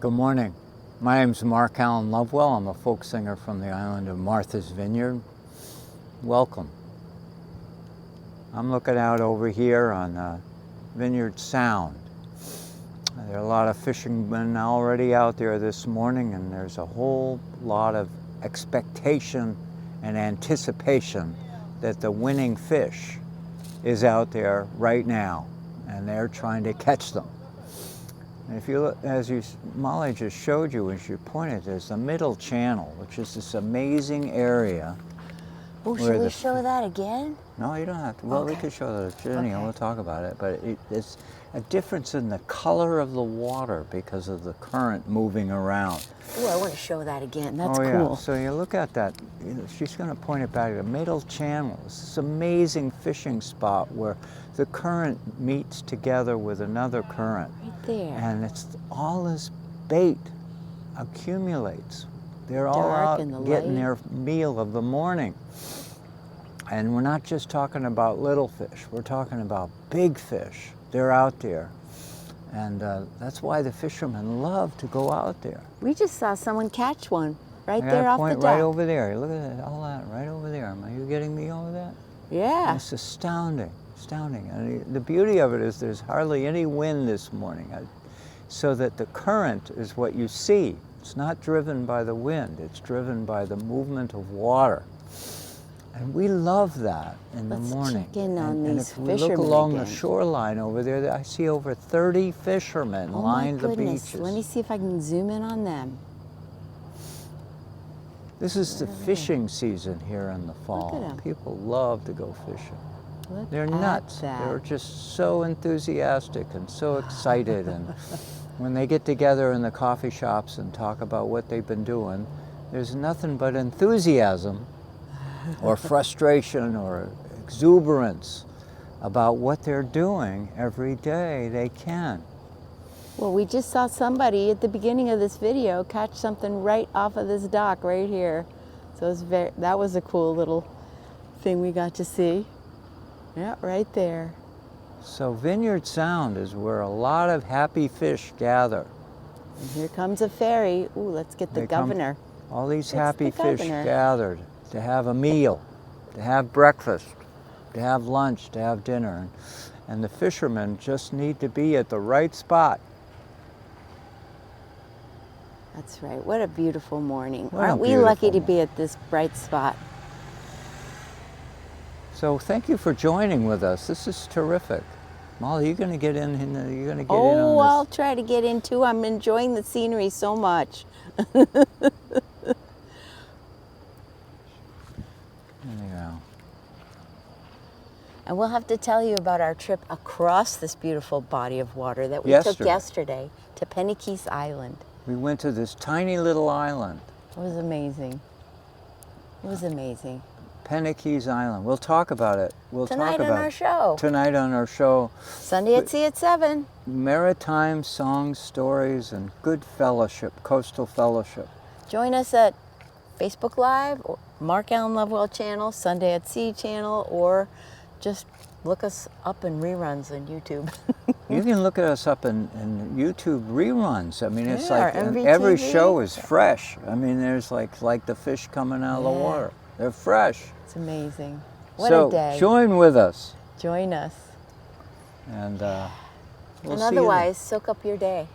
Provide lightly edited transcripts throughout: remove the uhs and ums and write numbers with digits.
Good morning. My name's Mark Allen Lovewell. I'm a folk singer from the island of Martha's Vineyard. Welcome. I'm looking out over here on Vineyard Sound. There are a lot of fishermen already out there this morning, and there's a whole lot of expectation and anticipation that the winning fish is out there right now, and they're trying to catch them. And if you look, Molly just showed you, as you pointed, there's the middle channel, which is this amazing area. Oh, should we show that again? No, you don't have to. Well, we could show that journey, and we'll talk about it. But it's a difference in the color of the water because of the current moving around. Oh, I want to show that again. That's cool. Yeah. So you look at that. She's going to point it back to the middle channel. It's this amazing fishing spot where the current meets together with another current. Right there. And it's all this bait accumulates. They're all out getting their meal of the morning. And we're not just talking about little fish. We're talking about big fish. They're out there. And that's why the fishermen love to go out there. We just saw someone catch one right there off the dock. Right over there. Look at that, all that, right over there. Are you getting me over that? Yeah. It's astounding, astounding. And the beauty of it is there's hardly any wind this morning, so that the current is what you see. It's not driven by the wind. It's driven by the movement of water. And we love that in the morning. Let's check in on these fishermen. And if we look along the shoreline over there, I see over 30 fishermen line the beaches. Let me see if I can zoom in on them. This is the fishing season here in the fall. Look at them. People love to go fishing. They're nuts. That. They're just so enthusiastic and so excited. And when they get together in the coffee shops and talk about what they've been doing, there's nothing but enthusiasm or frustration or exuberance about what they're doing every day they can. Well, we just saw somebody at the beginning of this video catch something right off of this dock right here. So it was that was a cool little thing we got to see. Yeah, right there. So Vineyard Sound is where a lot of happy fish gather. And here comes a ferry. Ooh, let's get the governor. All these happy fish gathered to have a meal, to have breakfast, to have lunch, to have dinner. And the fishermen just need to be at the right spot. That's right. What a beautiful morning. Aren't we lucky to be at this bright spot? So thank you for joining with us. This is terrific. Molly, you're going to get in. You're going to get in on this. I'll try to get in too. I'm enjoying the scenery so much. And we'll have to tell you about our trip across this beautiful body of water that we took yesterday to Pennykeys Island. We went to this tiny little island. It was amazing. It was amazing. Pennykeys Island. We'll talk about it. Tonight on our show. Tonight on our show. Sunday at Sea at 7. Maritime songs, stories, and good fellowship, coastal fellowship. Join us at Facebook Live, or Mark Allen Lovewell channel, Sunday at Sea channel, or just look us up in reruns on YouTube. You can look at us up in YouTube reruns. I mean, it's like every show is fresh. I mean, there's like the fish coming out of the water. They're fresh. It's amazing. What a day. So join with us. Join us. And we'll see you otherwise, soak up your day.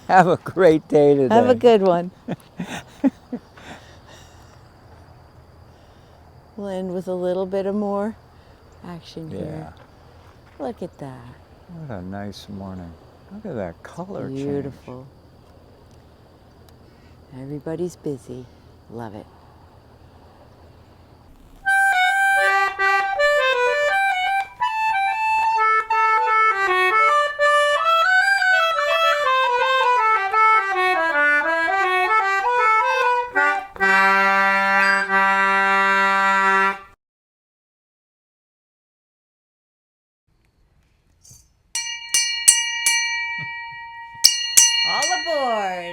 Have a great day today. Have a good one. We'll end with a little bit of more action here. Look at that. What a nice morning. Look at that color change. Beautiful. Everybody's busy. Love it.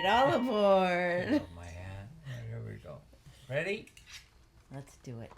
All aboard. My hand. Here we go. Ready? Let's do it.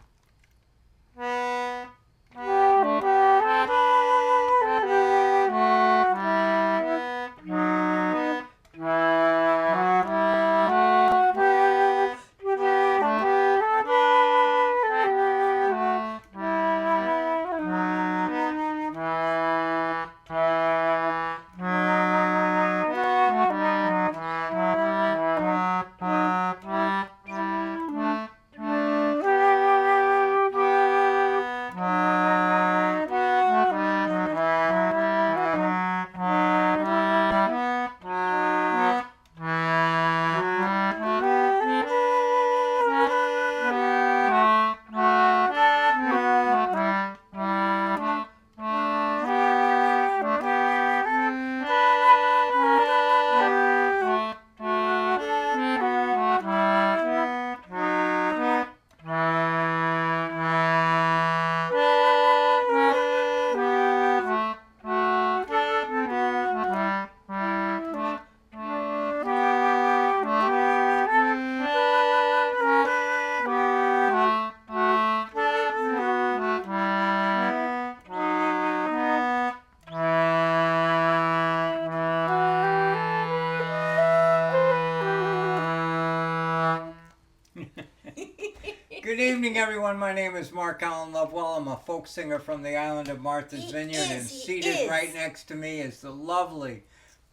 Good evening, everyone. My name is Mark Allen Lovewell. I'm a folk singer from the island of Martha's Vineyard, and seated right next to me is the lovely,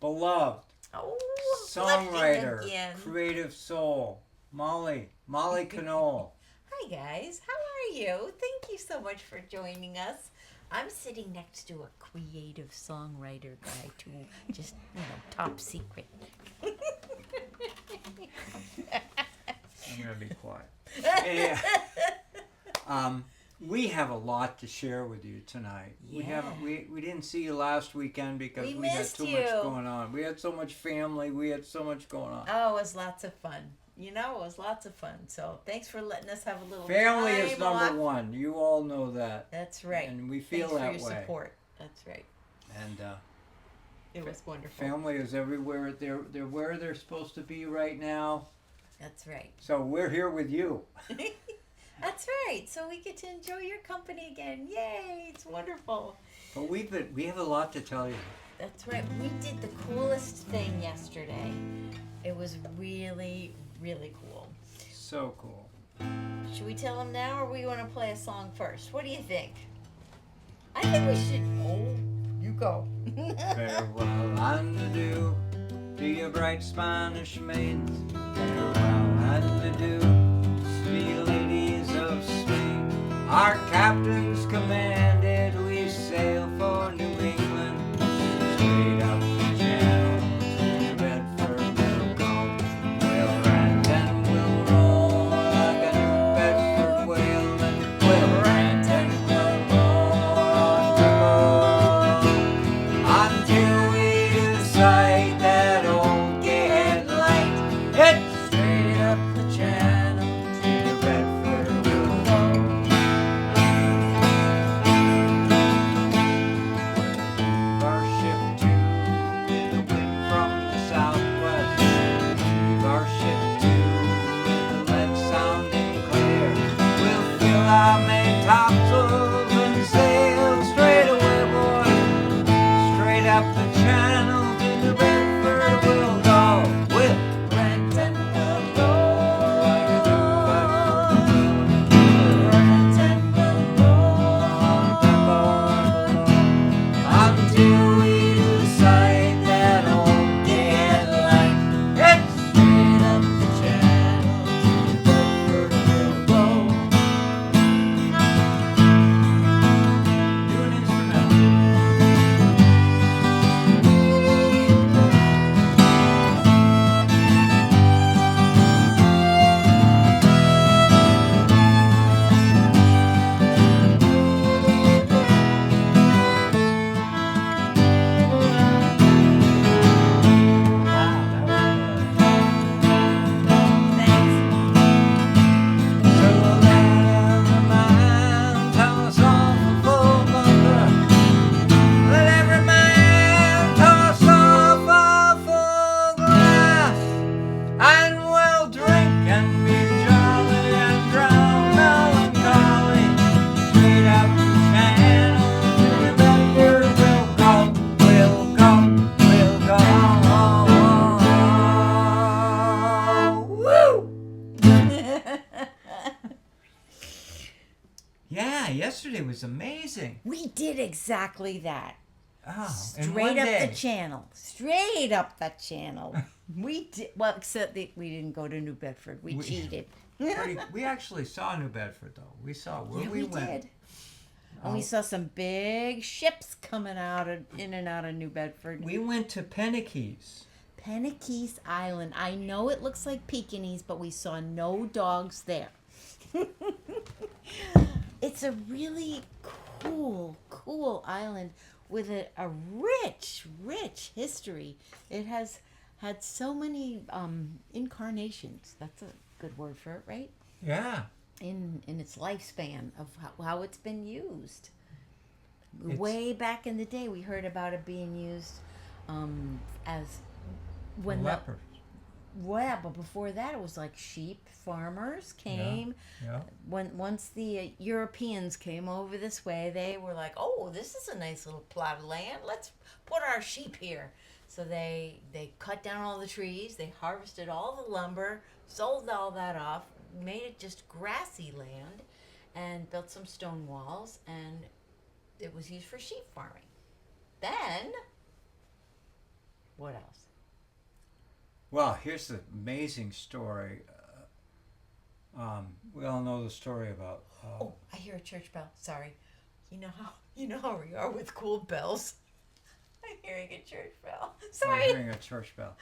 beloved songwriter, creative soul, Molly Conole. Hi guys, how are you? Thank you so much for joining us. I'm sitting next to a creative songwriter guy too, just, top secret. I'm going to be quiet. Yeah. We have a lot to share with you tonight. Yeah. We didn't see you last weekend because we had too much going on. We had so much family. We had so much going on. Oh, it was lots of fun. It was lots of fun. So thanks for letting us have a little family time is number off. one. You all know that. That's right. And we feel thanks that for your way. Support. That's right. And it was wonderful. Family is everywhere. They're where they're supposed to be right now. That's right. So we're here with you. That's right. So we get to enjoy your company again. Yay! It's wonderful. But we have a lot to tell you. That's right. We did the coolest thing yesterday. It was really, really cool. So cool. Should we tell them now, or we want to play a song first? What do you think? I think we should. Oh, you go. Farewell and adieu to your bright Spanish maidens. Farewell and adieu to you ladies of Spain. Our captains commanded we sail for New England, straight up the channel to Bedford we'll go. We'll rant and we'll roll like a New Bedford whale, and we'll rant and we'll roll until we sight that old gate light. It's straight up the channel to Bedford we'll go. Leave our ship too with a wind from the southwest. Leave our ship too with the lead sounding clear. We'll fill our main topsails and sail straight away, boy. Straight up the channel to Bedford we'll go. We'll rent and we'll go like a New Bedford wheel. We'll rent and we'll go until we sight that old gate light. It's straight up the channel to Bedford we'll go. Do an instrumental. Yeah, yesterday was amazing. We did exactly that. Oh, in Straight one up day. the channel. Straight up the channel. We did. Well, except that we didn't go to New Bedford. We cheated. We actually saw New Bedford, though. We saw where Yeah, we we went. did. And we saw some big ships coming in and out of New Bedford. We went to Pennakees. Pennakees Island. I know it looks like Pekingese, but we saw no dogs there. It's a really cool island with a rich history. It has had so many incarnations. That's a good word for it, right? Yeah. In its lifespan of how it's been used. Way back in the day, we heard about it being used as when Leopards. Yeah, but before that, it was like sheep farmers came. Yeah. Once the Europeans came over this way, they were like, "Oh, this is a nice little plot of land. Let's put our sheep here." So they cut down all the trees. They harvested all the lumber, sold all that off, made it just grassy land and built some stone walls, and it was used for sheep farming. Then, what else? Well, here's the amazing story. We all know the story about. Oh, I hear a church bell. Sorry. You know how we are with cool bells. I'm hearing a church bell. Sorry. I'm hearing a church bell.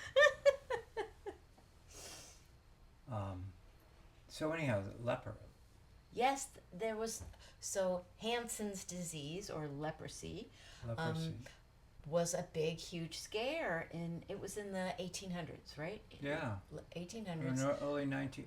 So anyhow, the leper. Yes, there was. So Hansen's disease, or leprosy, Leprosy. was a big, huge scare, and it was in the 1800s, right? Yeah. 1800s.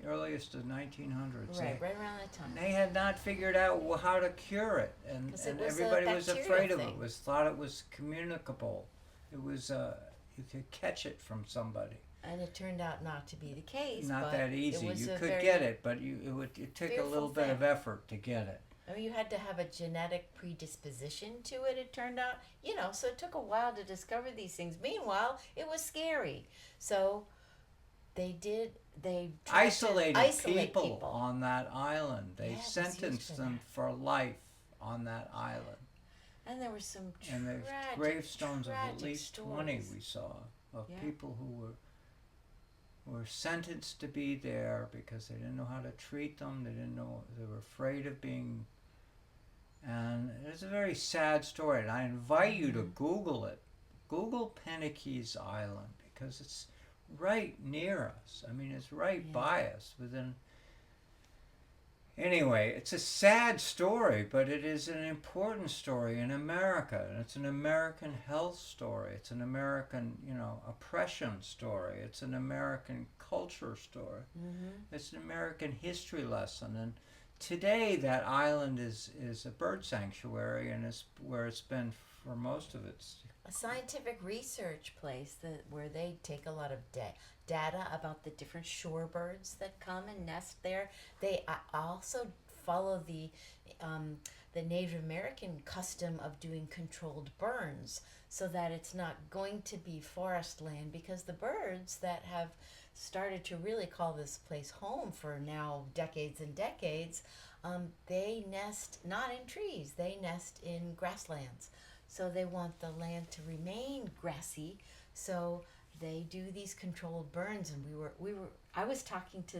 Earliest of 1900s. Right around that time. They had not figured out how to cure it, and 'Cause it was a everybody was bacterial afraid of thing. it. Was thought it was communicable. It was you could catch it from somebody. And it turned out not to be the case. Not but that easy. It was You a could very, get it, but it took a fearful little bit of thing. effort to get it. I mean, you had to have a genetic predisposition to it, it turned out. So it took a while to discover these things. Meanwhile, it was scary. So they tried to Isolated isolate people on that island. They Yeah, it was sentenced used for them that. for life on that island. And there were some And there's tragic, gravestones of at tragic least 20 stories. we saw of Yeah. people who were sentenced to be there because they didn't know how to treat them. They didn't know, they were afraid of being. And it's a very sad story, and I invite you to Google it. Google Pennakeys Island, because it's right near us. I mean, it's right by us within. Anyway, it's a sad story, but it is an important story in America, and it's an American health story. It's an American, oppression story. It's an American culture story. Mm-hmm. It's an American history lesson, and today that island is a bird sanctuary, and it's where it's been for most of its. A scientific research place where they take a lot of data about the different shorebirds that come and nest there. They also follow the Native American custom of doing controlled burns, so that it's not going to be forest land, because the birds that have started to really call this place home for now decades and decades, they nest not in trees, they nest in grasslands. So they want the land to remain grassy, so they do these controlled burns. And I was talking to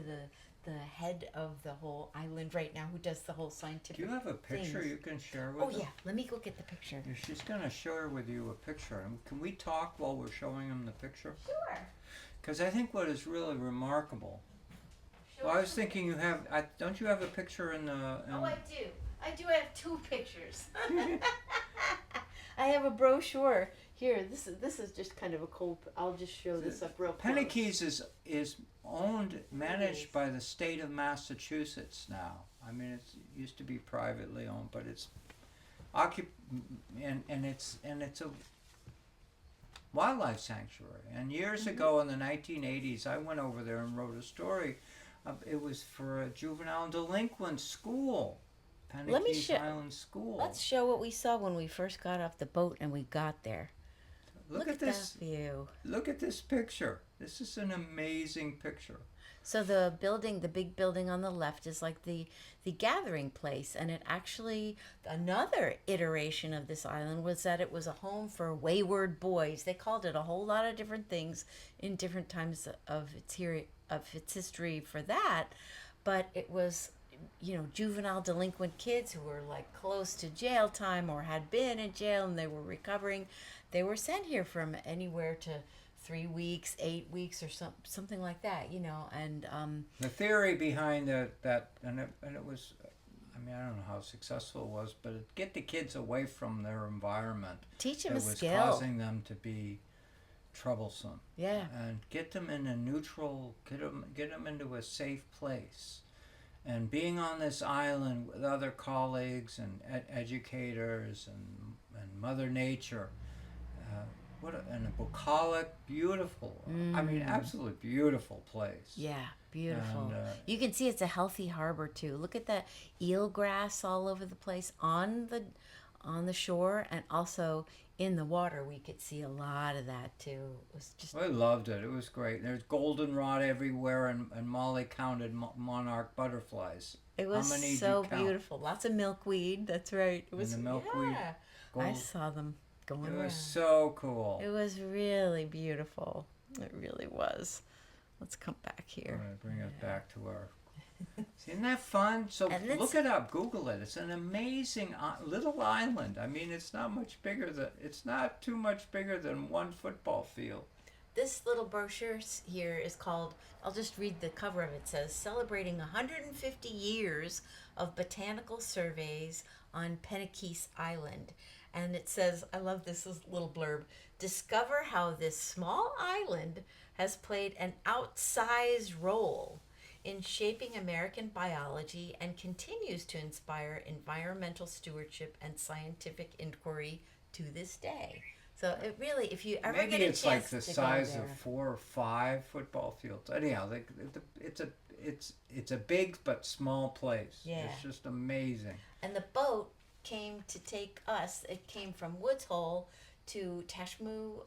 the head of the whole island right now, who does the whole scientific. Do you have a picture things. you can share with Oh us? yeah, let me go get the picture. Yeah, she's going to share with you a picture. And can we talk while we're showing him the picture? Sure. Because I think what is really remarkable. Sure. Well, I was thinking don't you have a picture in the. Oh, I do. I do have two pictures. I have a brochure here. This is just kind of a cool. I'll just show this up real close. Pennakeys is managed by the state of Massachusetts now. I mean, it used to be privately owned, but it's and it's a wildlife sanctuary. And years ago in the 1980s, I went over there and wrote a story. It was for a juvenile delinquent school. Pennakeys Island School. Let's show what we saw when we first got off the boat and we got there. Look at this that view. Look at this picture. This is an amazing picture. So the big building on the left is like the gathering place, and it actually, another iteration of this island was that it was a home for wayward boys. They called it a whole lot of different things in different times of its history for that, but it was, juvenile delinquent kids who were like close to jail time or had been in jail and they were recovering. They were sent here from anywhere to 3 weeks, 8 weeks, or something like that, and the theory behind that and it was, I mean, I don't know how successful it was, but it get the kids away from their environment. Teach them that a was skill. causing them to be troublesome. Yeah. And get them in a neutral, get them into a safe place. And being on this island with other colleagues and educators and Mother Nature, and a bucolic, beautiful, I mean, absolutely beautiful place. Yeah, beautiful. And, you can see it's a healthy harbor too. Look at that eelgrass all over the place on the shore, and also in the water, we could see a lot of that too. It was just I loved it. It was great. There's goldenrod everywhere, and Molly counted monarch butterflies. it was How many so did you count? beautiful. Lots of milkweed. That's right. It was And the milkweed, yeah. I gold. saw them going It around. was so cool. It was really beautiful. It really was. Let's come back here. All right, bring us back to our. Isn't that fun? So And this- look it up, Google it. It's an amazing little island. I mean, it's not too much bigger than one football field. This little brochure here is called, I'll just read the cover of it. It says, Celebrating 150 Years of Botanical Surveys on Penikese Island. And it says, I love this little blurb, discover how this small island has played an outsized role in shaping American biology and continues to inspire environmental stewardship and scientific inquiry to this day. So it really, if you ever Maybe get a it's chance like the to size go of there. 4 or 5 football fields. Anyhow, it's a big but small place. Yeah. It's just amazing. And the boat came to take us. It came from Woods Hole to Tashmoo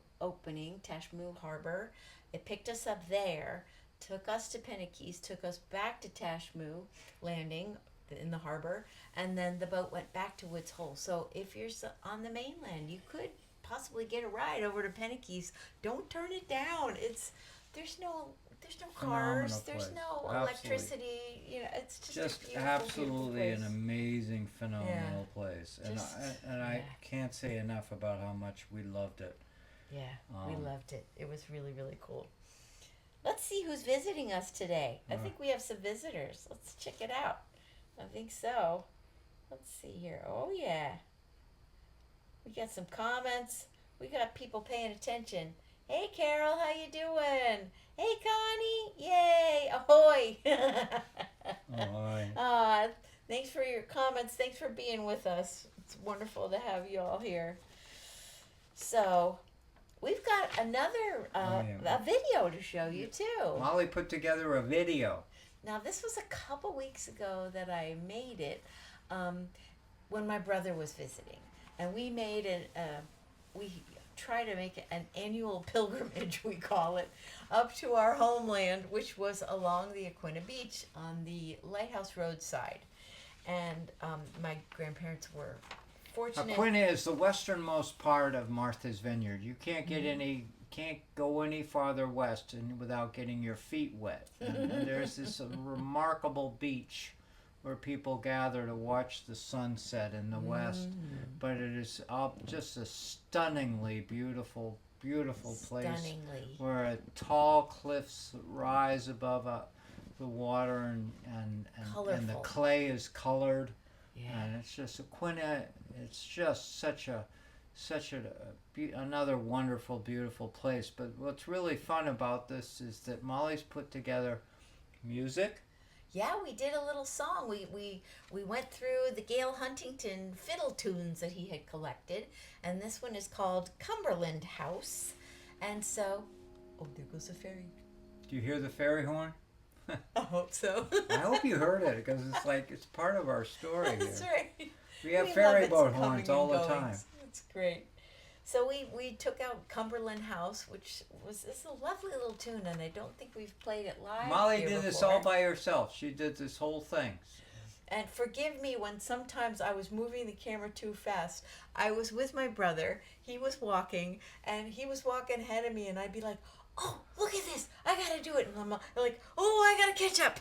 Harbor. It picked us up there, took us to Penikese, took us back to Tashmoo Landing in the harbor, and then the boat went back to Woods Hole. So if you're on the mainland, you could possibly get a ride over to Penikese. Don't turn it down. There's no cars. Phenomenal There's place. no Absolutely. electricity. You know, it's just a beautiful, absolutely beautiful an place. amazing, phenomenal place. And Just- I yeah. can't say enough about how much we loved it. Yeah, we Um, loved it. It was really, really cool. Let's see who's visiting us today. I think we have some visitors. Let's check it out. I think so. Let's see here. Oh, yeah. We got some comments. We got people paying attention. Hey, Carol, how you doing? Hey, Connie. Yay. Ahoy. Oh, Thanks for your comments. Thanks for being with us. It's wonderful to have you all here. So, we've got another yeah. a video to show you too. Molly put together a video. Now, this was a couple weeks ago that I made it when my brother was visiting, and we made we try to make an annual pilgrimage, we call it, up to our homeland, which was along the Aquina Beach on the Lighthouse Road side. And my grandparents were fortunate. Aquina is the westernmost part of Martha's Vineyard. You can't get can't go any farther west without getting your feet wet. And there's this remarkable beach where people gather to watch the sunset in the west. But it is just a stunningly beautiful place Stunningly. where tall cliffs rise above the water and the Colorful. clay is colored. Yeah. And it's just Aquina. It's just another wonderful, beautiful place. But what's really fun about this is that Molly's put together music. Yeah, we did a little song. We went through the Gail Huntington fiddle tunes that he had collected, and this one is called Cumberland House. And so, oh, there goes a ferry. Do you hear the fairy horn? I hope so. I hope you heard it because it's part of our story here. That's right. We have love ferry its boat coming horns all and the time. goings. It's great. So we took out Cumberland House, which it's a lovely little tune, and I don't think we've played it live. Molly here did this before. all by herself. She did this whole thing. And forgive me when sometimes I was moving the camera too fast. I was with my brother. He was walking, and he was walking ahead of me, and I'd be like, "Oh, look at this! I gotta do it!" And I'm like, "Oh, I gotta catch up."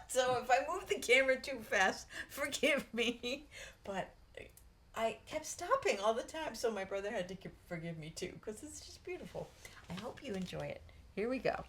So if I move the camera too fast, forgive me. But I kept stopping all the time, so my brother had to forgive me too, because it's just beautiful. I hope you enjoy it. Here we go.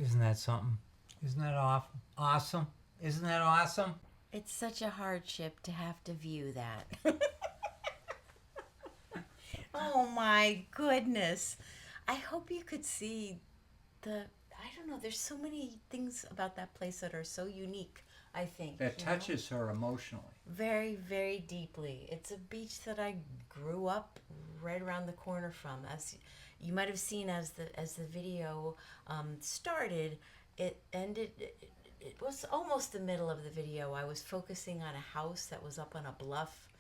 Isn't that something? Isn't that awesome? Isn't that awesome? It's such a hardship to have to view that. Oh my goodness. I hope you could see I don't know, there's so many things about that place that are so unique, I think. That touches her emotionally. Very, very deeply. It's a beach that I grew up right around the corner from. As you might have seen as the video started, it ended. It was almost the middle of the video. I was focusing on a house that was up on a bluff.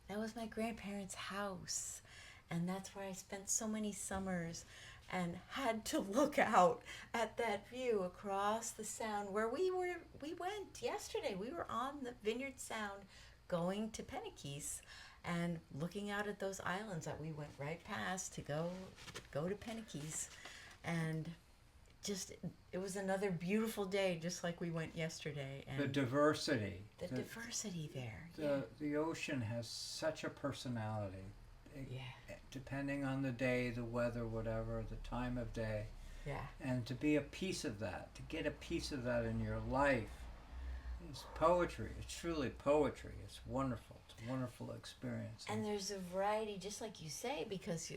That was my grandparents' house, and that's where I spent so many summers, and had to look out at that view across the Sound where we went yesterday. We were on the Vineyard Sound going to Pennakees and looking out at those islands that we went right past to go to Pennakees. And just, it was another beautiful day, just like we went yesterday. And the diversity. The diversity there. The ocean has such a personality. Yeah. Depending on the day, the weather, whatever, the time of day. Yeah. And to be a piece of that, to get a piece of that in your life is poetry. It's truly poetry. It's wonderful. It's a wonderful experience. And there's a variety, just like you say, because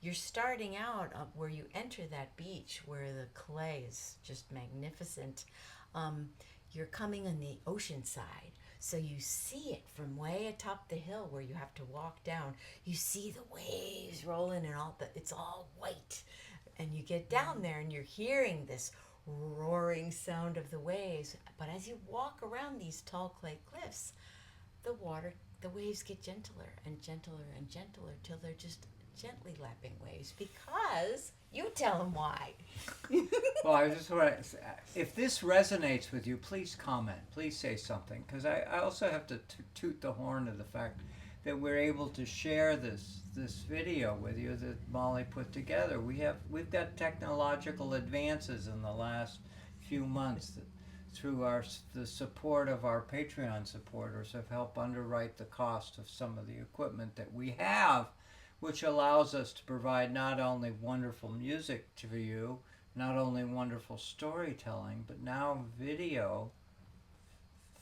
you're starting out where you enter that beach where the clay is just magnificent. You're coming on the ocean side. So you see it from way atop the hill where you have to walk down. You see the waves rolling and it's all white. And you get down there and you're hearing this roaring sound of the waves. But as you walk around these tall clay cliffs, the waves get gentler and gentler and gentler till they're just gently lapping waves, because you tell them why. Well, I just want to, if this resonates with you, please comment. Please say something, because I also have to toot the horn of the fact that we're able to share this video with you that Molly put together. We've got technological advances in the last few months that, through the support of our Patreon supporters, have helped underwrite the cost of some of the equipment that we have, which allows us to provide not only wonderful music to you, not only wonderful storytelling, but now video,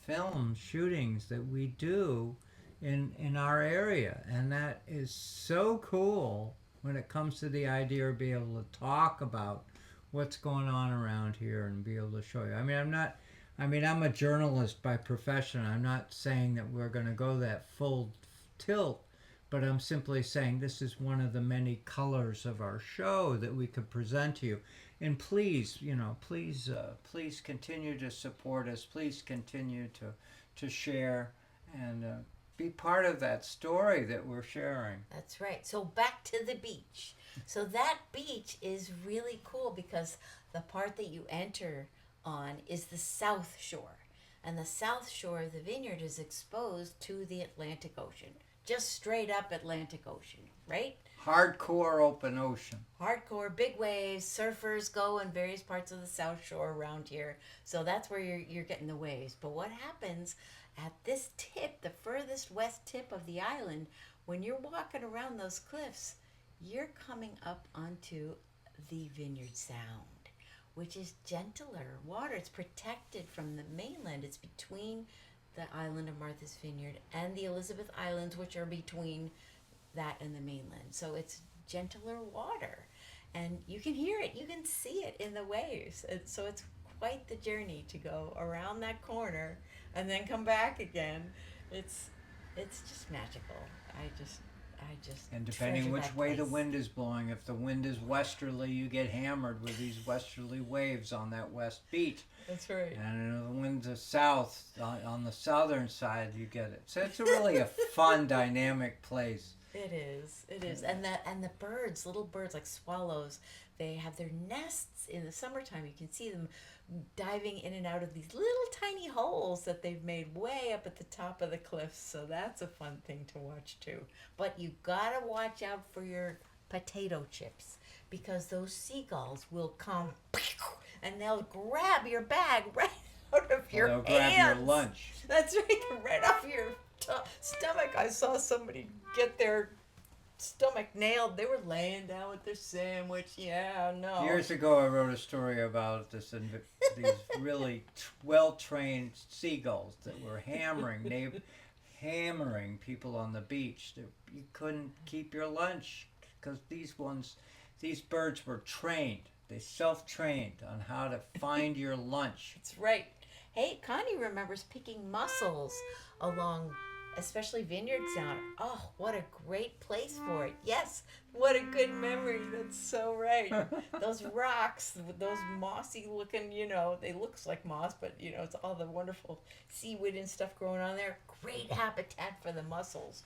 film shootings that we do in our area. And that is so cool when it comes to the idea of being able to talk about what's going on around here and be able to show you. I'm a journalist by profession. I'm not saying that we're going to go that full tilt, but I'm simply saying this is one of the many colors of our show that we could present to you. And please, please continue to support us. Please continue to share and be part of that story that we're sharing. That's right. So back to the beach. So that beach is really cool because the part that you enter on is the South Shore. And the South Shore of the Vineyard is exposed to the Atlantic Ocean. Just straight up Atlantic Ocean, right? Hardcore open ocean. Hardcore, big waves. Surfers go in various parts of the South Shore around here. So that's where you're getting the waves. But what happens at this tip, the furthest west tip of the island, when you're walking around those cliffs, you're coming up onto the Vineyard Sound, which is gentler water. It's protected from the mainland. It's between the island of Martha's Vineyard and the Elizabeth Islands, which are between that and the mainland. So it's gentler water, and you can hear it, you can see it in the waves. So it's quite the journey to go around that corner and then come back again. It's just magical. I just And depending treasure which that way the place. wind is blowing, if the wind is westerly, you get hammered with these westerly waves on that west beach. That's right. And if the wind's is south, on the southern side, you get it. So it's really a fun, dynamic place. It is. And the birds, little birds like swallows, they have their nests in the summertime. You can see them diving in and out of these little tiny holes that they've made way up at the top of the cliffs. So that's a fun thing to watch too. But you gotta watch out for your potato chips, because those seagulls will come and they'll grab your bag right out of your They'll hands. grab your lunch. That's right, right off your stomach. I saw somebody get their stomach nailed. They were laying down with their sandwich. Yeah, no. Years ago, I wrote a story about this, and these really well-trained seagulls that were hammering people on the beach. You couldn't keep your lunch because these birds were trained. They self-trained on how to find your lunch. That's right. Hey, Connie remembers picking mussels along, especially Vineyards down. Oh, what a great place for it. Yes, what a good memory. That's so right. Those rocks, those mossy looking, they looks like moss, but, it's all the wonderful seaweed and stuff growing on there. Great habitat for the mussels.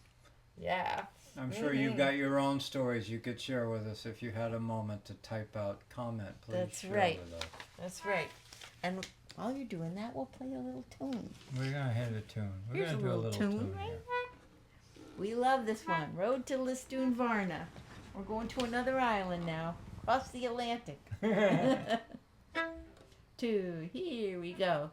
Yeah. I'm sure you've got your own stories you could share with us if you had a moment to type out comment. Please That's share right. with us. That's right. And while you're doing that, we'll play a little tune. We're going to hit a tune. We're Here's going to do a little tune right? here. We love this one. Road to Lisdoonvarna. We're going to another island now. Across the Atlantic. Here we go.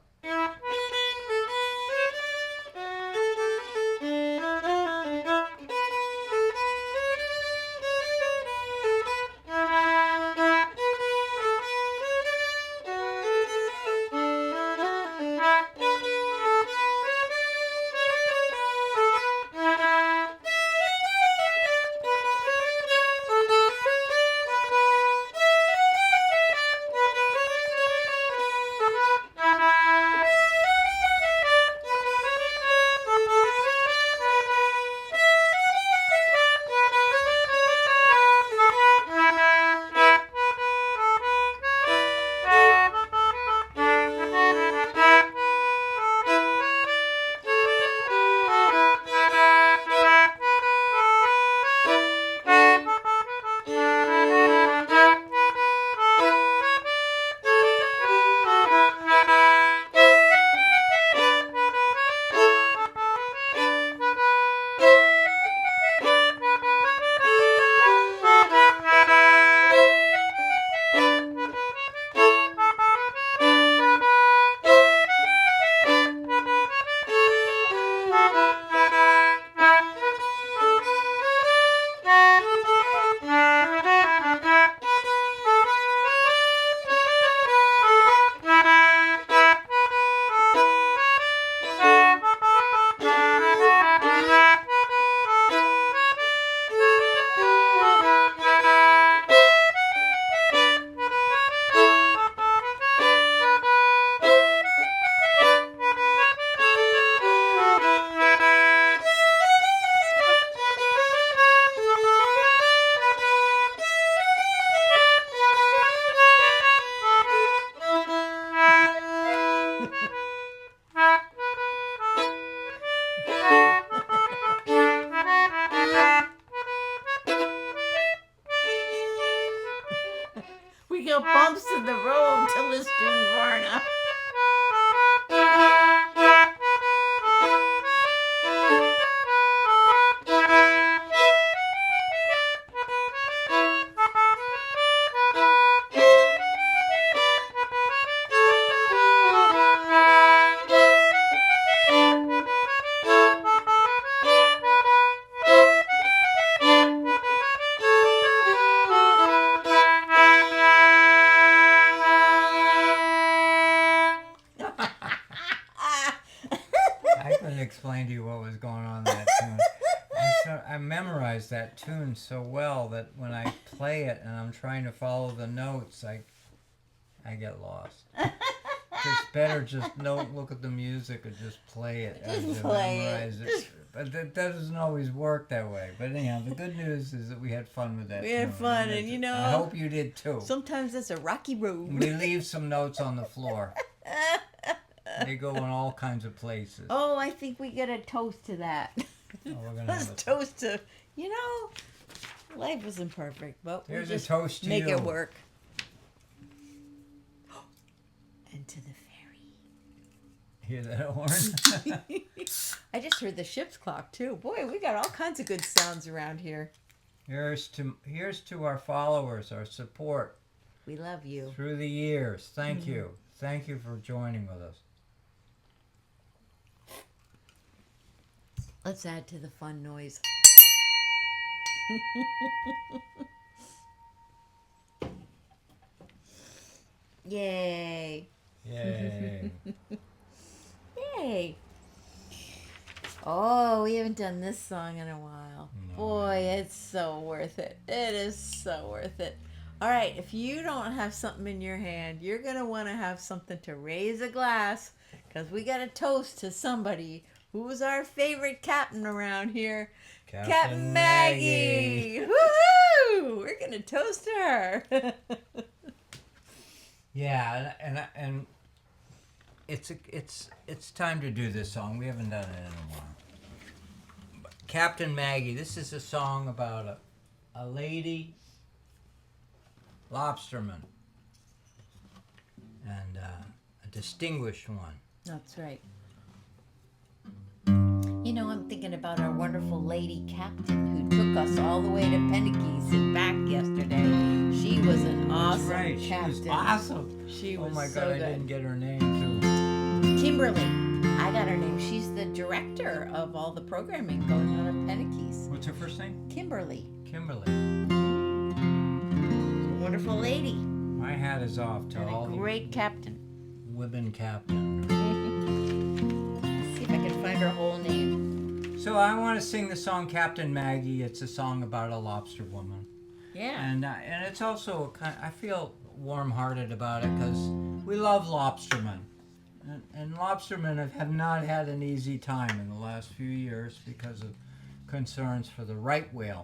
We got bumps in the road to Lisdoonvarna. I couldn't explain to you what was going on in that tune. I memorized that tune so well that when I play it and I'm trying to follow the notes, I get lost. It's better just don't look at the music and just play it. Just play it. But that doesn't always work that way. But anyhow, the good news is that we had fun with that. We had fun, and I hope you did too. sometimes it's a rocky road. We leave some notes on the floor. They go in all kinds of places. Oh, I think we get a toast to that. Oh, we're gonna Let's have a toast to, life isn't perfect, but we'll Here's a just toast to make you. it work. And to the ferry. Hear that horn? I just heard the ship's clock too. Boy, we got all kinds of good sounds around here. Here's to our followers, our support We love you. through the years. Thank you. Thank you for joining with us. Let's add to the fun noise. Yay. Yay. Yay. Oh, we haven't done this song in a while. No. Boy, it's so worth it. It is so worth it. All right, if you don't have something in your hand, you're going to want to have something to raise a glass because we got a toast to somebody who was our favorite captain around here. Captain Maggie. Woohoo! We're going to toast to her. Yeah, and it's time to do this song. We haven't done it in a while. Captain Maggie. This is a song about a lady lobsterman and a distinguished one. That's right. You know, I'm thinking about our wonderful lady captain who took us all the way to Pennekees and back yesterday. She was an awesome Right, captain. she was awesome. She was Oh my so God, I good. didn't get her name too. Kimberly. I got her name. She's the director of all the programming going on at Pennekees. What's her first name? Kimberly. Kimberly. Wonderful lady. My hat is off to And all a the great captain. women captains. Let's see if I can find her whole name. So I want to sing the song Captain Maggie. It's a song about a lobster woman. Yeah. And it's also I feel warm-hearted about it because we love lobstermen, and lobstermen have not had an easy time in the last few years because of concerns for the right whale.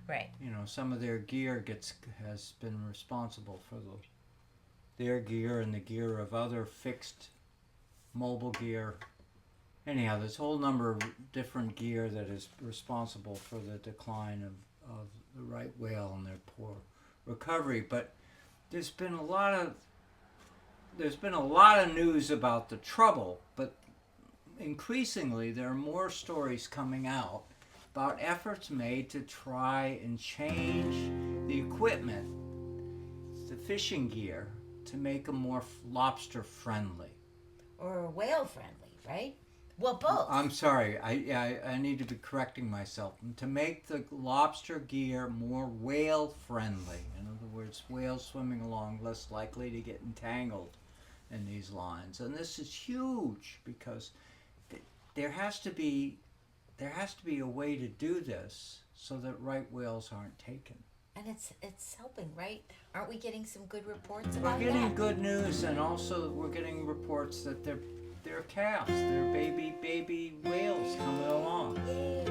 Right. You know, some of their gear has been responsible for their gear and the gear of other fixed mobile gear. Anyhow, there's a whole number of different gear that is responsible for the decline of the right whale and their poor recovery. But there's been a lot of news about the trouble, but increasingly there are more stories coming out about efforts made to try and change the equipment, the fishing gear, to make them more lobster friendly. Or whale friendly, right? Well, both. I'm sorry, I need to be correcting myself. To make the lobster gear more whale friendly. In other words, whales swimming along less likely to get entangled in these lines. And this is huge because there has to be a way to do this so that right whales aren't taken. And it's helping, right? Aren't we getting some good reports We're about getting that? good news, and also we're getting reports that they're calves, they're baby whales coming along. Yay.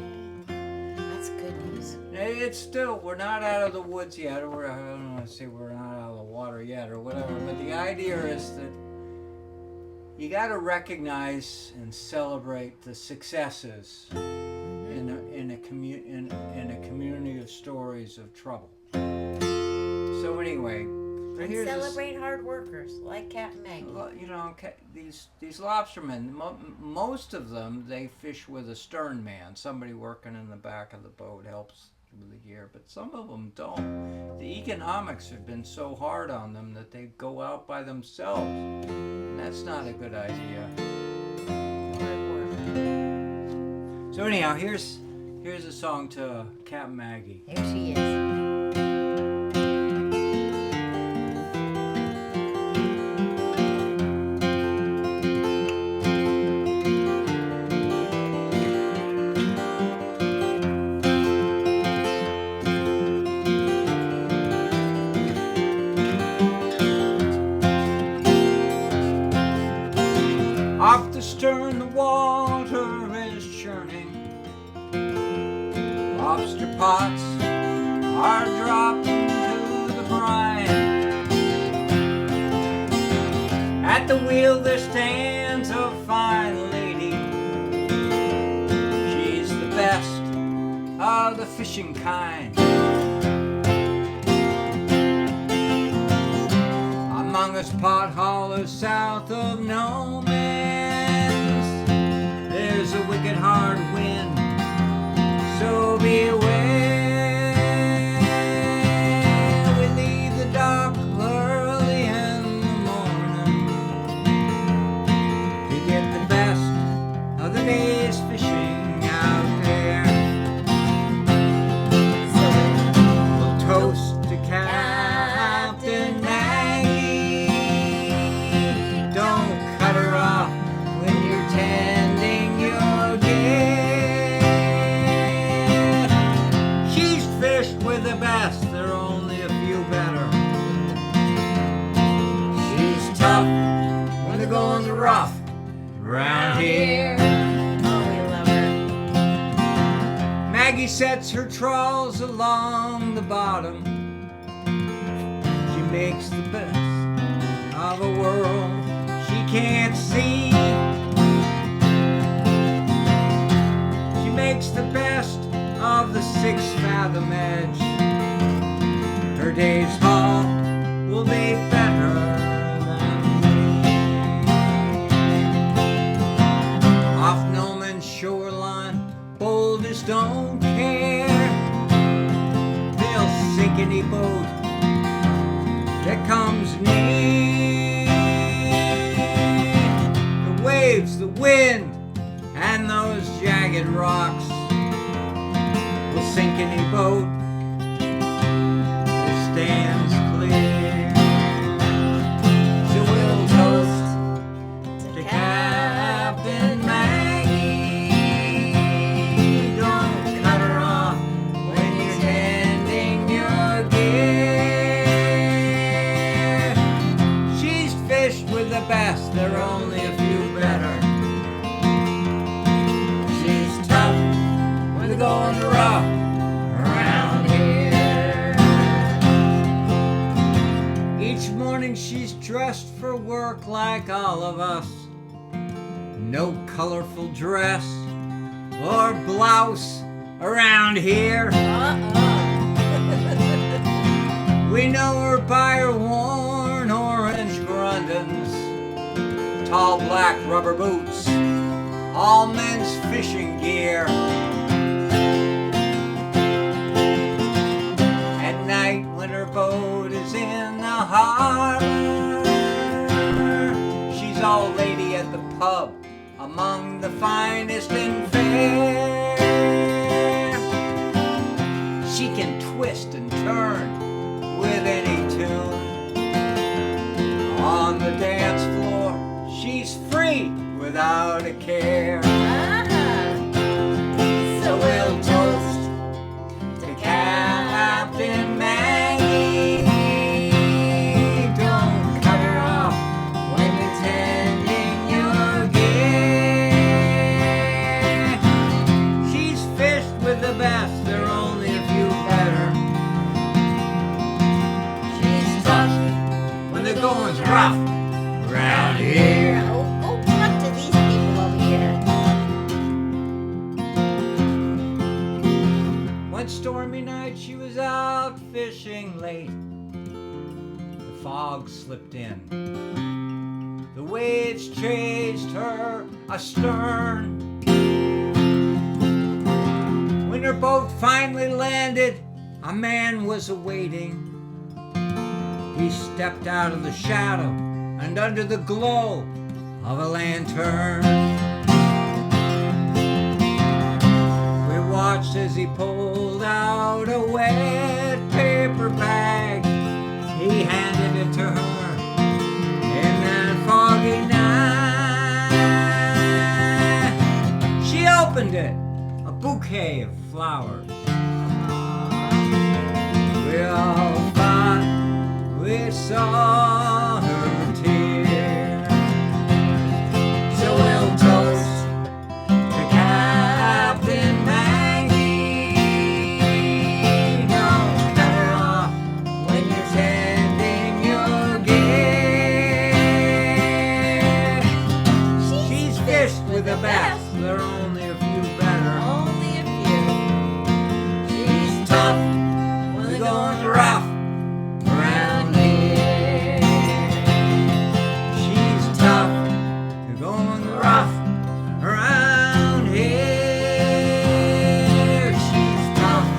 That's good news. It's still, we're not out of the woods yet, or I don't want to say we're not out of the water yet, or whatever. But the idea is that you got to recognize and celebrate the successes in a community of stories of trouble. So anyway, And here's celebrate hard workers like Captain Maggie. well, you know, these lobstermen, most of them, they fish with a stern man. Somebody working in the back of the boat helps with the gear, but some of them don't. The economics have been so hard on them that they go out by themselves, and that's not a good idea. Hard work. So anyhow, here's a song to Captain Maggie. There she is. Off the stern, the water is churning. Lobster pots are dropping to the brine. At the wheel there stands a fine lady. She's the best of the fishing kind. Among us pot haulers south of No Man's, there's a wicked hard wind, so beware. We leave the dock early in the morning to get the best of the day's fishing out there. tough when the going's rough around here. Oh, we love her. Maggie sets her trawls along the bottom. She makes the best of a world she can't see. She makes the best of the 6-fathom edge. Her day's haul will be better than me. Off no man's shoreline, boulders don't care. They'll sink any boat that comes near. The waves, the wind, and those jagged rocks will sink any boat that stands clear. So we'll toast to Captain Maggie. Don't cut her off when you're tending your gear. She's fished with the best, there are only a few better. She's tough when the going's rough around here. Each morning she's dressed for work like all of us. No colorful dress or blouse around here. We know her by her worn orange Grundens, tall black rubber boots, all men's fishing gear. At night when her boat is in the harbor, she's all lady at the pub, among the finest and fair. She can twist and turn with any tune. On the dance floor, she's free without a care. So we'll toast to Captain Maggie. Don't cut her off when you're tending your gear. She's fished with the best, there are only a few better. She's tough when the going's rough around here. Oh, talk to these people over here. One stormy night she was out fishing late. The fog slipped in. The waves chased her astern. When her boat finally landed, a man was awaiting. He stepped out of the shadow and under the glow of a lantern. We watched as he pulled out a wet paper bag. He handed it to her in that foggy night. She opened it, a bouquet of flowers. We all thought we saw her tear. So we'll toast to Captain Maggie. Don't cut her off when you're tending your gear. She's fished with the best, there are only a few better. Only a few. She's tough when the going's rough around here. She's tough, the going's rough around here. She's tough,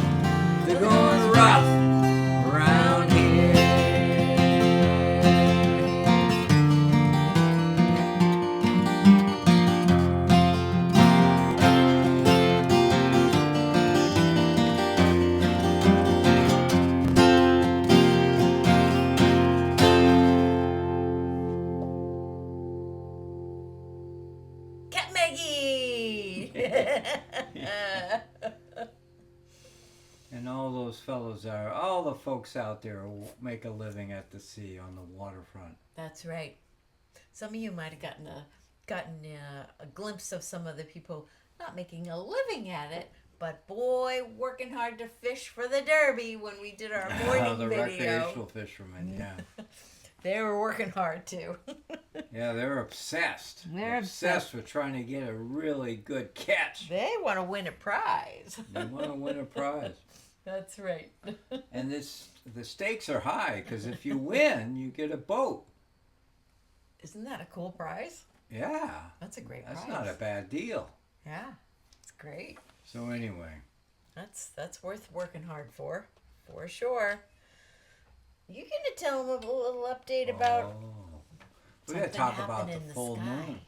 the going's rough around here. Cat Maggie! And all those fellows are, all the folks out there who make a living at the sea on the waterfront. That's right. some of you might have gotten a glimpse of some of the people not making a living at it, but boy, working hard to fish for the Derby when we did our morning The video. recreational fishermen, yeah. They were working hard too. Yeah, they're obsessed. They're obsessed with trying to get a really good catch. They want to win a prize. They want to win a prize. That's right. And the stakes are high because if you win, you get a boat. Isn't that a cool prize? Yeah. That's a great prize. That's not a bad deal. Yeah, it's great. So anyway. That's worth working hard for sure. You gonna tell them a little update about? We gotta talk about the in the full sky. moon.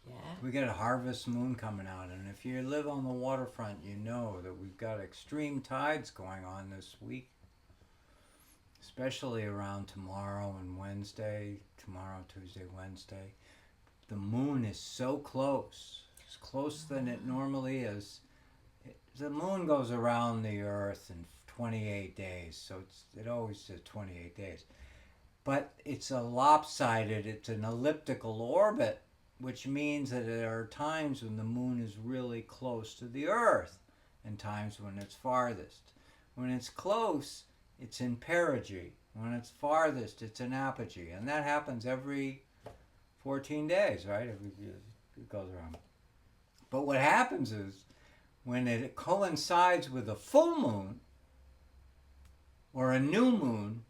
Yeah. We got a harvest moon coming out, and if you live on the waterfront, you know that we've got extreme tides going on this week, especially around tomorrow and Wednesday. Tomorrow, Tuesday, Wednesday. The moon is so close. It's closer than it normally is. The moon goes around the Earth in 28 days, so it always says 28 days. But it's a lopsided, it's an elliptical orbit, which means that there are times when the moon is really close to the Earth and times when it's farthest. When it's close, it's in perigee. When it's farthest, it's in apogee. And that happens every 14 days, right? It goes around. But what happens is when it coincides with a full moon or a new moon,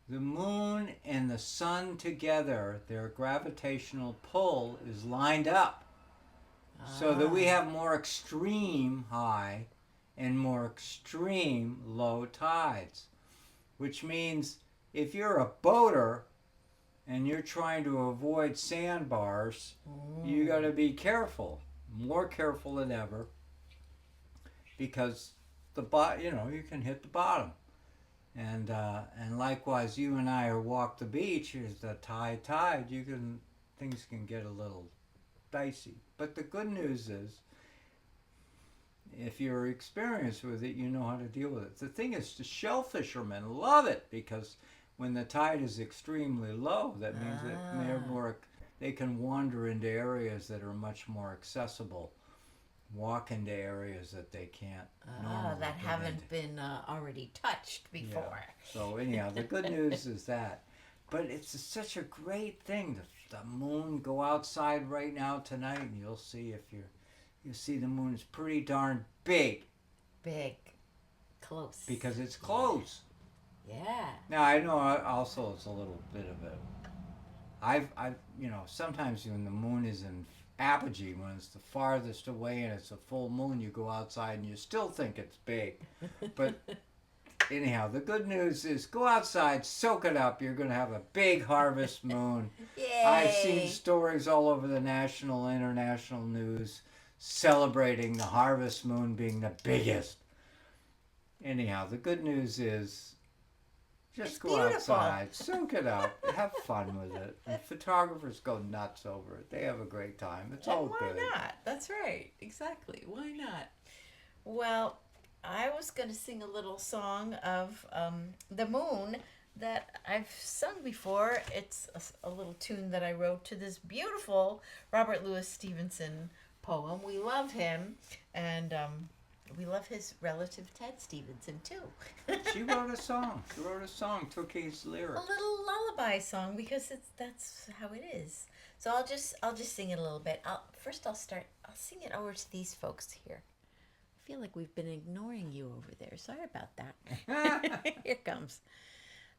the moon and the sun together, their gravitational pull is lined up so that we have more extreme high and more extreme low tides. Which means if you're a boater and you're trying to avoid sandbars, you got to be careful, more careful than ever, because you can hit the bottom. And likewise, you and I walk the beach. As the tide, things can get a little dicey. But the good news is, if you're experienced with it, you know how to deal with it. The thing is, the shell fishermen love it because when the tide is extremely low, that means that they can wander into areas that are much more accessible. Walk into areas that they can't normally that get haven't into. been already touched before. Yeah. So anyhow, the good news is that. But it's such a great thing. The moon, go outside right now tonight and you'll see you'll see the moon is pretty darn big. Big. Close. Because it's close. Yeah. Now I know also it's a little bit of a I've sometimes when the moon is in apogee, when it's the farthest away and it's a full moon, you go outside and you still think it's big. But anyhow, the good news is go outside, soak it up. You're going to have a big harvest moon. Yay. I've seen stories all over the national, international news celebrating the harvest moon being the biggest. Anyhow, the good news is just go beautiful. outside, soak it up, have fun with it. And photographers go nuts over it. They have a great time. It's all good. Why not? That's right. Exactly. Why not? Well, I was going to sing a little song of the moon that I've sung before. It's a little tune that I wrote to this beautiful Robert Louis Stevenson poem. We love him, and we love his relative Ted Stevenson too. She wrote a song. Took his lyrics. A little lullaby song because that's how it is. So I'll just sing it a little bit. I'll sing it over to these folks here. I feel like we've been ignoring you over there. Sorry about that. Here it comes.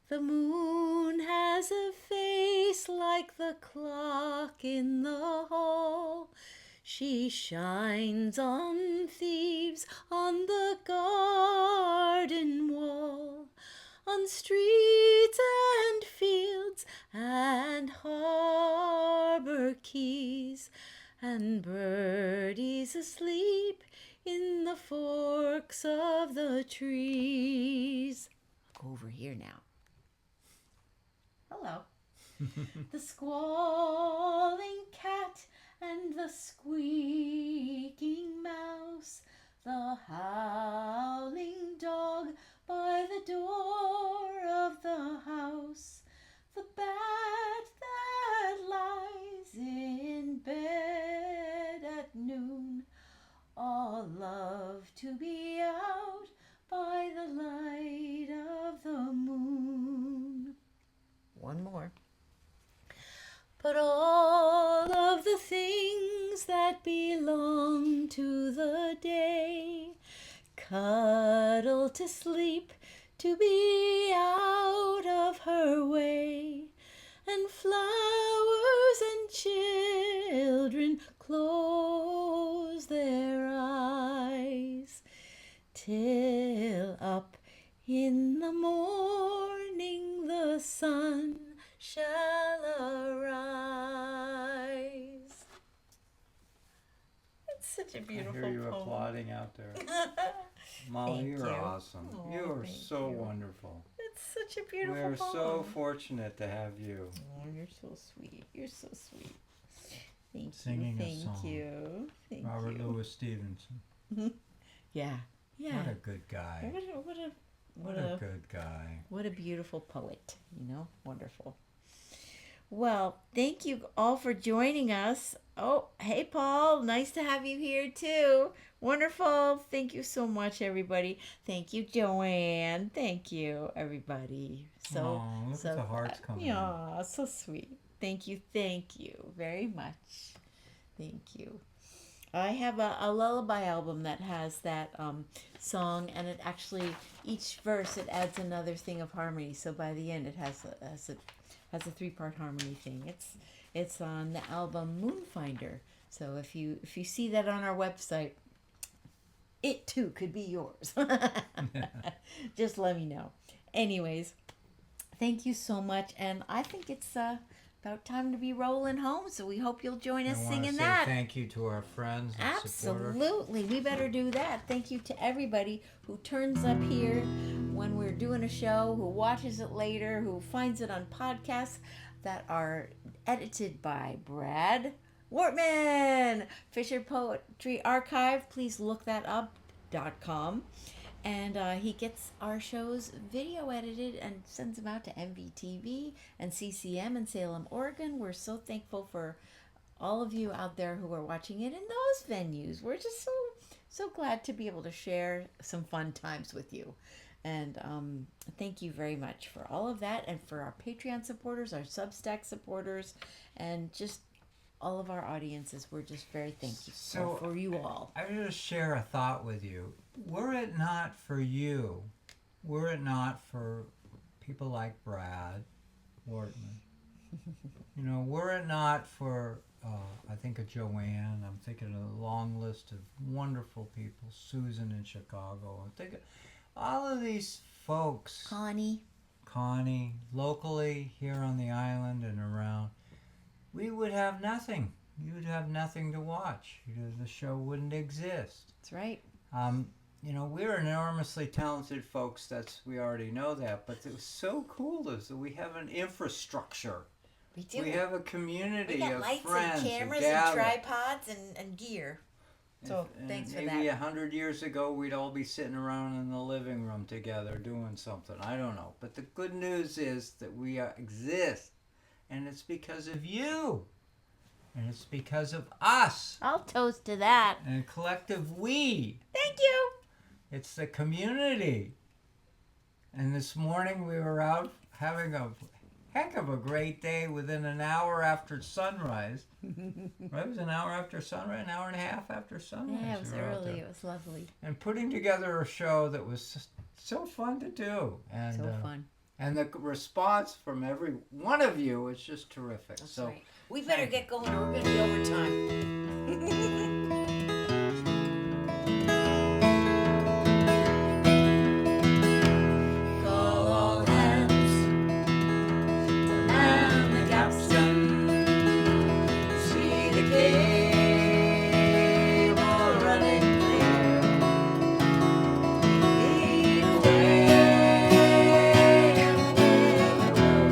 The moon has a face like the clock in the hall. She shines on thieves on the garden wall, on streets and fields and harbor quays, and birdies asleep in the forks of the trees. I'll go over here now. Hello. The squalling cat and the squeaking mouse, the howling dog by the door of the house, the bat that Put all of the things that belong to the day, cuddle to sleep, to be out of her way, and flowers and children close their eyes, till up in the morning the sun shall arise. It's such a beautiful I hear you poem. applauding out there. Molly, Thank you're you. awesome. Oh, you are thank so you. wonderful. It's such a We beautiful are poem. so fortunate to have you. Oh, you're so sweet. You're so sweet. Thank Singing a you. Thank song. you. Thank Robert you. Louis Stevenson. Yeah. Yeah. What a good guy. What a a good guy. what a beautiful poet, you know? Wonderful. Well, thank you all for joining us. Oh, hey, Paul. Nice to have you here, too. Wonderful. Thank you so much, everybody. Thank you, Joanne. Thank you, everybody. So, Aw, look so at the hearts glad. coming Yeah, so sweet. Thank you very much. Thank you. I have a lullaby album that has that song, and it actually, each verse, it adds another thing of harmony. So by the end, it has a 3-part harmony thing. It's on the album Moonfinder. So if you see that on our website, it too could be yours. Just let me know. Anyways, thank you so much, and I think it's about time to be rolling home. So we hope you'll join us I wanna singing say that. thank you to our friends and supporters. Absolutely. We better do that. Thank you to everybody who turns up here when we're doing a show, who watches it later, who finds it on podcasts that are edited by Brad Wortman. Fisher Poetry Archive. Please look that up. .com. And he gets our shows video edited and sends them out to MVTV and CCM in Salem, Oregon. We're so thankful for all of you out there who are watching it in those venues. We're just so glad to be able to share some fun times with you. And thank you very much for all of that, and for our Patreon supporters, our Substack supporters, and just all of our audiences. We're just very thankful for you all. I will just share a thought with you. Were it not for you, were it not for people like Brad Wortman, were it not for, I think of Joanne, I'm thinking of a long list of wonderful people, Susan in Chicago, I'm thinking all of these folks, Connie, locally here on the island and around, we would have nothing. You would have nothing to watch. The show wouldn't exist. That's right. We're enormously talented folks. We already know that. But it was so cool is that we have an infrastructure. We do. We have a community we got of lights friends and cameras who and gather. tripods and gear. So thanks for that. Maybe 100 years ago, we'd all be sitting around in the living room together doing something. I don't know. But the good news is that we exist. And it's because of you. And it's because of us. I'll toast to that. And collective we. Thank you. It's the community. And this morning we were out having a heck of a great day within an hour after sunrise. Right? It was an hour after sunrise, an hour and a half after sunrise. Yeah, it was we were out early. there. It was lovely. And putting together a show that was just so fun to do. And, So fun. And the response from every one of you is just terrific. That's so right. We better get going or we're going to be over time. Call all hands to man the capstan. See the cable running clear. Lead away and win the world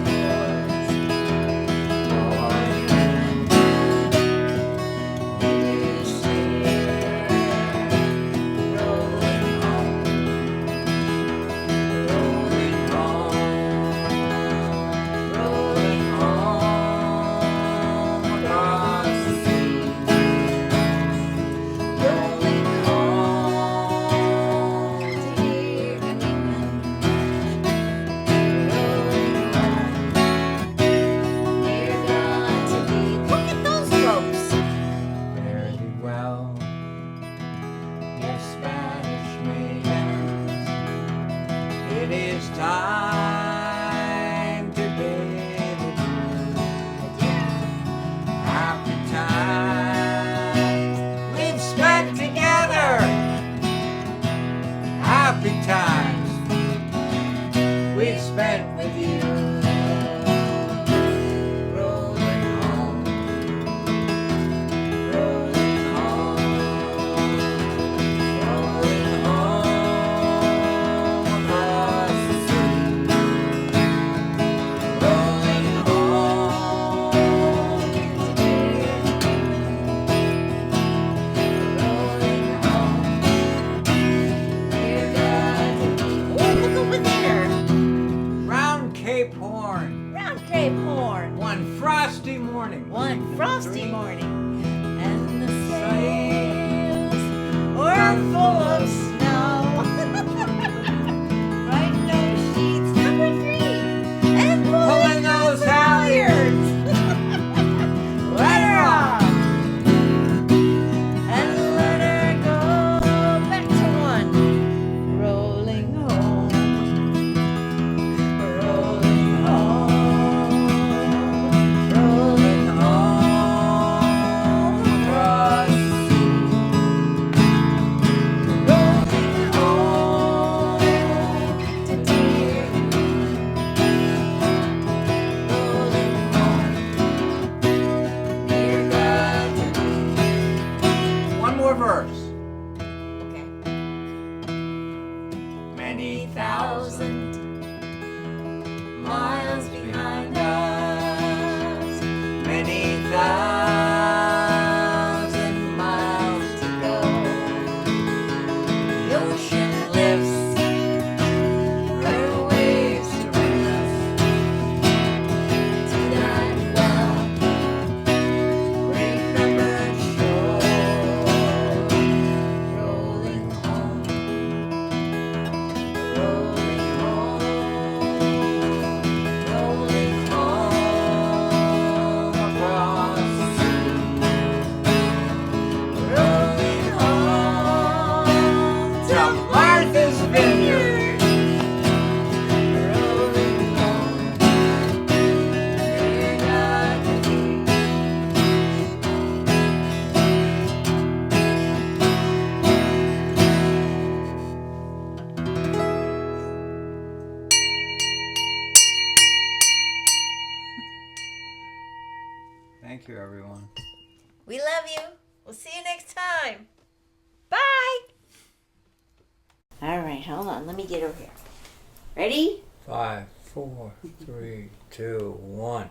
rolling home across the sea. frosty morning. One frosty morning, and the sails were full of snow. Right those sheets, number 3, and pulling those halyards. Let her off, and let her go back to 1, rolling home, rolling home, rolling home across the sea, rolling home to dear rolling home, dear God to me. One more verse. Okay. Many Thousand miles behind us, many thousand miles to go. The ocean lifts her waves to bring us to that well remembered shore, rolling home, rolling home, rolling home across the sea, rolling home to Martha's Vineyard, rolling home, dear God to me. Thank you, everyone. We love you. We'll see you next time. Bye. All right, hold on. Let me get over here. Ready? 5, 4, 3, 2, 1.